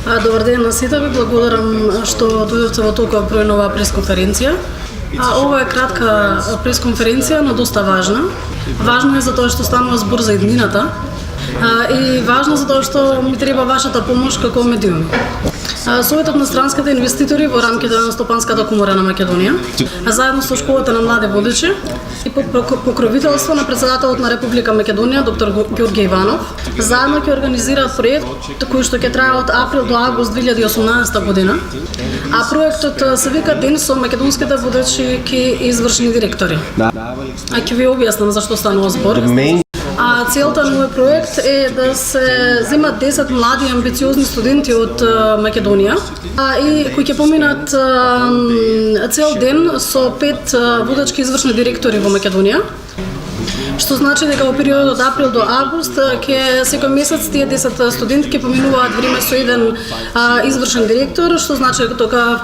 Добар ден на сите, ви благодарам што дојдовте во толкова бројнова пресконференција. Ова е кратка пресконференција, но доста важна. Важна е затоа што станува збор за иднината и важна затоа што ми треба вашата помош како медиуми. Советот на странските инвеститори во рамките на Стопанската комора на Македонија, заедно со школата на млади водачи и под покровителство на председателот на Република Македонија доктор Ѓорѓе Иванов, заедно ќе организираат проект кој што ќе трае од април до август 2018 година. А проектот се вика Ден со македонските водачи и извршни директори. Ќе ви објаснам зашто станува збор. Целта на овој проект е да се земат 10 млади и амбициозни студенти од Македонија и кои ќе поминат цел ден со 5 водачки извршни директори во Македонија. Што значи дека во периодот од април до август ќе секој месец тие 10 студенти ќе поминуваат време со еден извршен директор, што значи дека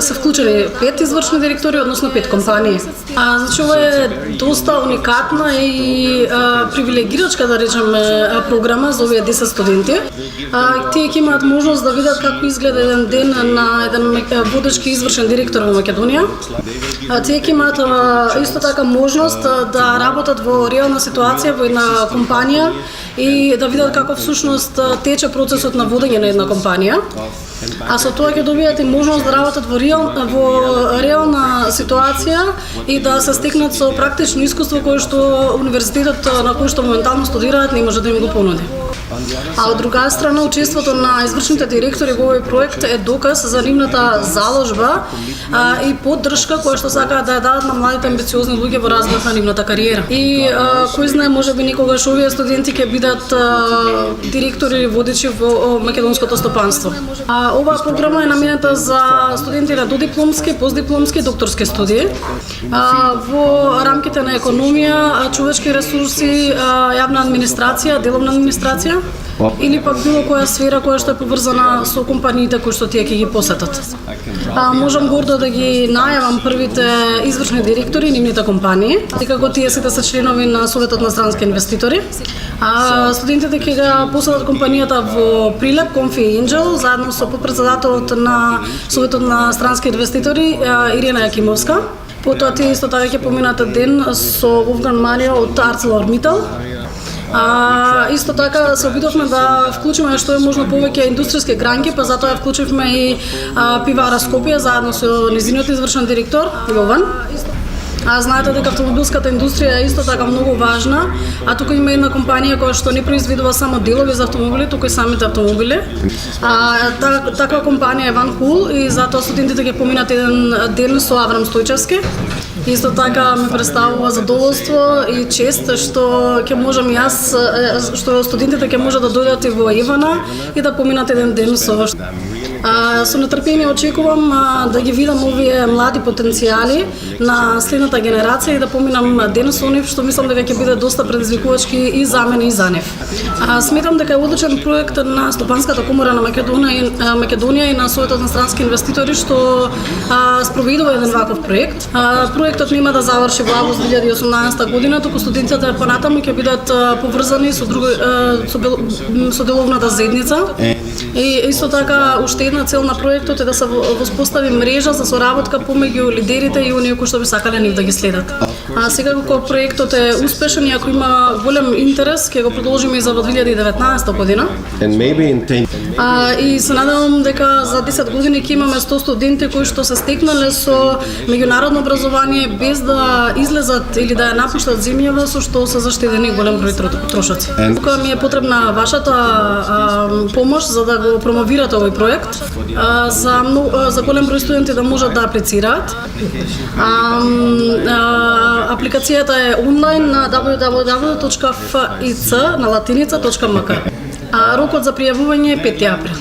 се вклучени 5 извршни директори, односно 5 компании. Значи ова е доста уникатна и привилегирачка, да речеме, програма за овие 10 студенти. Тие ќе имаат можност да видат како изгледа еден ден на еден водачки извршен директор во Македонија. Тие ќе имаат исто така можност да работат во реална ситуација во една компанија и да видат како всушност тече процесот на водење на една компанија. А со тоа ќе добијат и можност да работат во реална ситуација и да се стекнат со практично искуство кое што универзитетот на кој што моментално студираат не може да им го понуди. А од друга страна, учеството на извршните директори во овој проект е доказ за нивната заложба и поддршка која што сакаат да ја дадат на младите амбициозни луѓе во развојот на нивната кариера. И кој знае, можеби некогаш овие студенти ќе бидат директори или водичи во македонското стопанство. Оваа програма е наменета за студенти на додипломски, постдипломски, докторски студии во рамките на економија, човечки ресурси, јавна администрација, деловна администрација или пак било која сфера која што е поврзана со компаниите кои што тие ќе ги посетат. Можам гордо да ги најавам првите извршни директори и нивните компании, и како тие сите се членови на Советот на странски инвеститори. Студентите ќе го посетат компанијата во Прилеп, Конфи и Angel, заедно со подпредседателот на Советот на странски инвеститори Ирина Јакимовска. Потоа тие исто така ќе поминат ден со Вовган Марио од ArcelorMittal. Исто така се обидовме да вклучиме што е можно повеќе индустријски гранки, па затоа вклучивме и пивара Скопје заедно со низиниот извршен директор Јован. Знаете дека автомобилската индустрија е исто така многу важна, а тука има една компанија која што не произведува само делови за автомобили, туку и самите автомобили. Таква компанија е Ван Кул и затоа студентите ќе поминат еден ден со Аврам Стојчевски. Исто така ми представува задоволство и чест што ќе можам јас, што студентите ќе можат да дојдат и во Ивана и да поминат еден ден со нетрпение очекувам да ги видам овие млади потенцијали на следната генерација и да поминам ден со нив, што мислам дека ќе биде доста предизвикувачки и за мене и за нив. Сметам дека е одличен проект на Стопанската комора на Македонија и на Советот на странски инвеститори што спроведува еден ваков проект. Проектот нема да заврши во август 2018 година, туку студентите понатаму ќе бидат поврзани со деловната заедница. И исто така уште една цел на проектот е да се воспостави мрежа за соработка помеѓу лидерите и оние кои што би сакале нив да ги следат. Сега кога проектот е успешен и ако има голем интерес, ќе го продолжиме и за 2019 година. И се надевам дека за 10 години ќе имаме 100 студенти кои што се стекнале со меѓународно образование без да излезат или да ја напуштат земјава, со што се заштедени голем број трошоци. Тука ми е потребна вашата помош за да го промовирате овој проект, за голем број студенти да можат да аплицираат. Апликацијата е онлайн на www.fic.mk. Рокот за пријавување е 5 април.